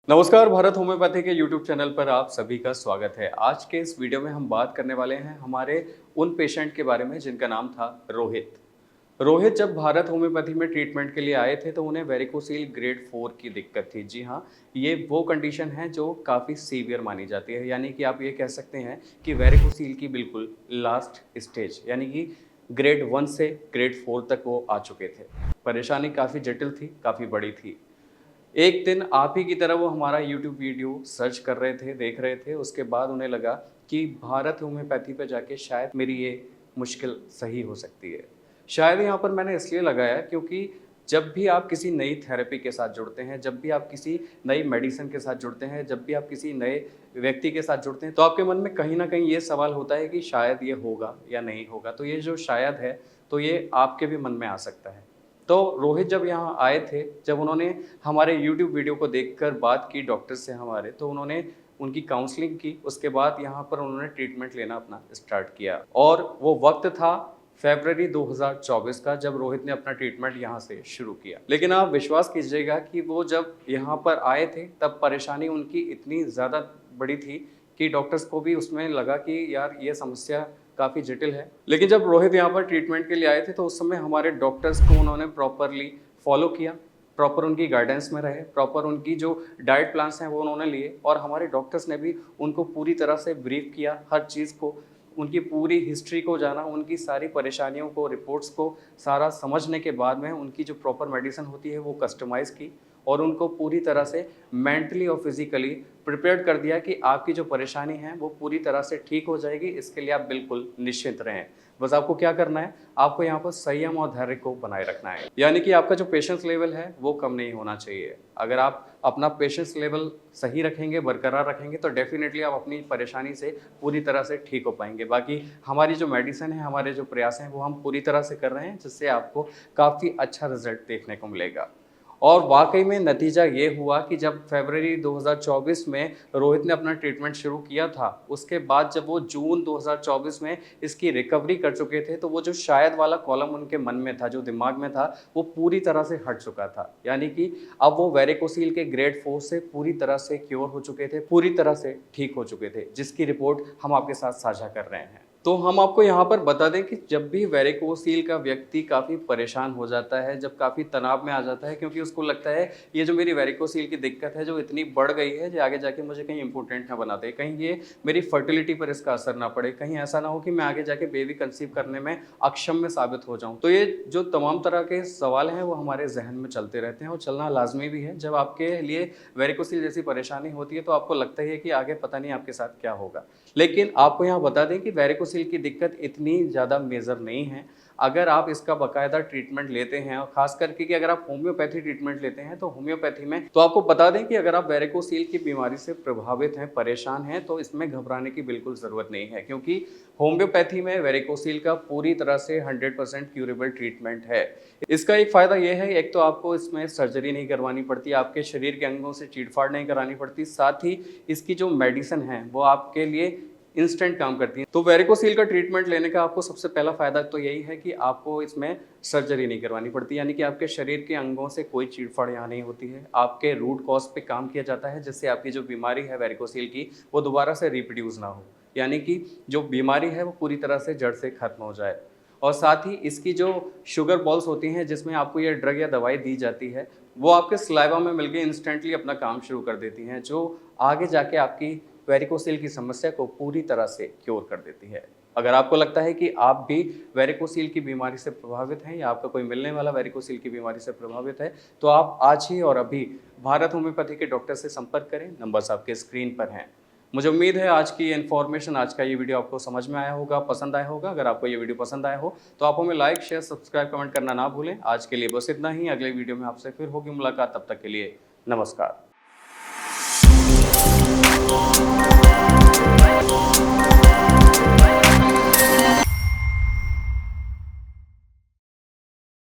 नमस्कार, भारत होम्योपैथी के YouTube channel पर आप सभी का स्वागत है। आज के इस वीडियो में हम बात करने वाले हैं हमारे उन पेशेंट के बारे में जिनका नाम था रोहित। रोहित जब भारत होम्योपैथी में ट्रीटमेंट के लिए आए थे तो उन्हें वेरिकोसील ग्रेड 4 की दिक्कत थी। जी हाँ, ये वो कंडीशन है जो काफ़ी सीवियर मानी जाती है, यानी कि आप ये कह सकते हैं कि वेरिकोसील की बिल्कुल लास्ट स्टेज, यानी कि ग्रेड 1 से ग्रेड 4 तक वो आ चुके थे। परेशानी काफ़ी जटिल थी, काफ़ी बड़ी थी। एक दिन आप ही की तरह वो हमारा यूट्यूब वीडियो सर्च कर रहे थे, देख रहे थे। उसके बाद उन्हें लगा कि भारत होम्योपैथी पे जाके शायद मेरी ये मुश्किल सही हो सकती है। शायद यहाँ पर मैंने इसलिए लगाया क्योंकि जब भी आप किसी नई थेरेपी के साथ जुड़ते हैं, जब भी आप किसी नई मेडिसिन के साथ जुड़ते हैं, जब भी आप किसी नए व्यक्ति के साथ जुड़ते हैं, तो आपके मन में कहीं न कहीं ये सवाल होता है कि शायद ये होगा या नहीं होगा। तो ये जो शायद है, तो ये आपके भी मन में आ सकता है। तो रोहित जब यहाँ आए थे, जब उन्होंने हमारे यूट्यूब वीडियो को देखकर बात की डॉक्टर से हमारे, तो उन्होंने उनकी काउंसलिंग की। उसके बाद यहाँ पर उन्होंने ट्रीटमेंट लेना अपना स्टार्ट किया और वो वक्त था फरवरी 2024 का, जब रोहित ने अपना ट्रीटमेंट यहाँ से शुरू किया। लेकिन आप विश्वास कीजिएगा कि वो जब यहाँ पर आए थे तब परेशानी उनकी इतनी ज़्यादा बड़ी थी कि डॉक्टर्स को भी उसमें लगा कि यार ये समस्या काफ़ी जटिल है। लेकिन जब रोहित यहाँ पर ट्रीटमेंट के लिए आए थे तो उस समय हमारे डॉक्टर्स को उन्होंने प्रॉपरली फॉलो किया, प्रॉपर उनकी गाइडेंस में रहे, प्रॉपर उनकी जो डाइट प्लान्स हैं वो उन्होंने लिए और हमारे डॉक्टर्स ने भी उनको पूरी तरह से ब्रीफ किया, हर चीज़ को, उनकी पूरी हिस्ट्री को जाना, उनकी सारी परेशानियों को, रिपोर्ट्स को सारा समझने के बाद में उनकी जो प्रॉपर मेडिसिन होती है वो कस्टमाइज़ की और उनको पूरी तरह से मेंटली और फिजिकली प्रिपेयर्ड कर दिया कि आपकी जो परेशानी है वो पूरी तरह से ठीक हो जाएगी। इसके लिए आप बिल्कुल निश्चिंत रहें। बस आपको क्या करना है, आपको यहाँ पर संयम और धैर्य को बनाए रखना है, यानी कि आपका जो पेशेंस लेवल है वो कम नहीं होना चाहिए। अगर आप अपना पेशेंस लेवल सही रखेंगे, बरकरार रखेंगे, तो डेफिनेटली आप अपनी परेशानी से पूरी तरह से ठीक हो पाएंगे। बाकी हमारी जो मेडिसिन है, हमारे जो प्रयास हैं वो हम पूरी तरह से कर रहे हैं, जिससे आपको काफ़ी अच्छा रिजल्ट देखने को मिलेगा। और वाकई में नतीजा ये हुआ कि जब फरवरी 2024 में रोहित ने अपना ट्रीटमेंट शुरू किया था, उसके बाद जब वो जून 2024 में इसकी रिकवरी कर चुके थे, तो वो जो शायद वाला कॉलम उनके मन में था, जो दिमाग में था, वो पूरी तरह से हट चुका था। यानी कि अब वो वेरिकोसील के ग्रेड 4 से पूरी तरह से क्योर हो चुके थे, पूरी तरह से ठीक हो चुके थे, जिसकी रिपोर्ट हम आपके साथ साझा कर रहे हैं। तो हम आपको यहाँ पर बता दें कि जब भी वेरिकोसील का व्यक्ति काफ़ी परेशान हो जाता है, जब काफ़ी तनाव में आ जाता है, क्योंकि उसको लगता है ये जो मेरी वेरिकोसील की दिक्कत है जो इतनी बढ़ गई है, जो आगे जाके मुझे कहीं इम्पोर्टेंट ना बना दे, कहीं ये मेरी फर्टिलिटी पर इसका असर ना पड़े, कहीं ऐसा ना हो कि मैं आगे जाके बेबी कंसीव करने में अक्षम में साबित हो जाऊँ। तो ये जो तमाम तरह के सवाल हैं वो हमारे जहन में चलते रहते हैं और चलना लाजमी भी है। जब आपके लिए वेरिकोसील जैसी परेशानी होती है तो आपको लगता ही है कि आगे पता नहीं आपके साथ क्या होगा। लेकिन आपको यहाँ बता दें कि वेरिकोसील की दिक्कत इतनी ज़्यादा मेजर नहीं है। अगर आप इसका बाकायदा ट्रीटमेंट लेते हैं और ख़ास करके कि अगर आप होम्योपैथी ट्रीटमेंट लेते हैं तो होम्योपैथी में तो आपको बता दें कि अगर आप वेरिकोसील की बीमारी से प्रभावित हैं, परेशान हैं, तो इसमें घबराने की बिल्कुल ज़रूरत नहीं है, क्योंकि होम्योपैथी में वेरिकोसील का पूरी तरह से 100% क्यूरेबल ट्रीटमेंट है। इसका एक फ़ायदा ये है, एक तो आपको इसमें सर्जरी नहीं करवानी पड़ती, आपके शरीर के अंगों से चीड़-फाड़ नहीं करानी पड़ती, साथ ही इसकी जो मेडिसिन है वो आपके लिए इंस्टेंट काम करती हैं। तो वेरिकोसील का ट्रीटमेंट लेने का आपको सबसे पहला फ़ायदा तो यही है कि आपको इसमें सर्जरी नहीं करवानी पड़ती, यानी कि आपके शरीर के अंगों से कोई चीड़-फाड़ यहाँ नहीं होती है। आपके रूट कॉज़ पे काम किया जाता है, जिससे आपकी जो बीमारी है वेरिकोसील की, वो दोबारा से रिप्रोड्यूस ना हो, यानी कि जो बीमारी है वो पूरी तरह से जड़ से खत्म हो जाए। और साथ ही इसकी जो शुगर बॉल्स होती हैं, जिसमें आपको ये ड्रग या दवाई दी जाती है, वो आपके सलाइवा में मिलके इंस्टेंटली अपना काम शुरू कर देती हैं, जो आगे जाके आपकी वेरिकोसील की समस्या को पूरी तरह से क्योर कर देती है। अगर आपको लगता है कि आप भी वेरिकोसील की बीमारी से प्रभावित हैं या आपका कोई मिलने वाला वेरिकोसील की बीमारी से प्रभावित है, तो आप आज ही और अभी भारत होम्योपैथी के डॉक्टर से संपर्क करें। नंबर्स आपके स्क्रीन पर हैं। मुझे उम्मीद है आज की इन्फॉर्मेशन, आज का ये वीडियो आपको समझ में आया होगा, पसंद आया होगा। अगर आपको ये वीडियो पसंद आया हो तो आप हमें लाइक, शेयर, सब्सक्राइब, कमेंट करना ना भूलें। आज के लिए बस इतना ही। अगले वीडियो में आपसे फिर होगी मुलाकात। तब तक के लिए नमस्कार।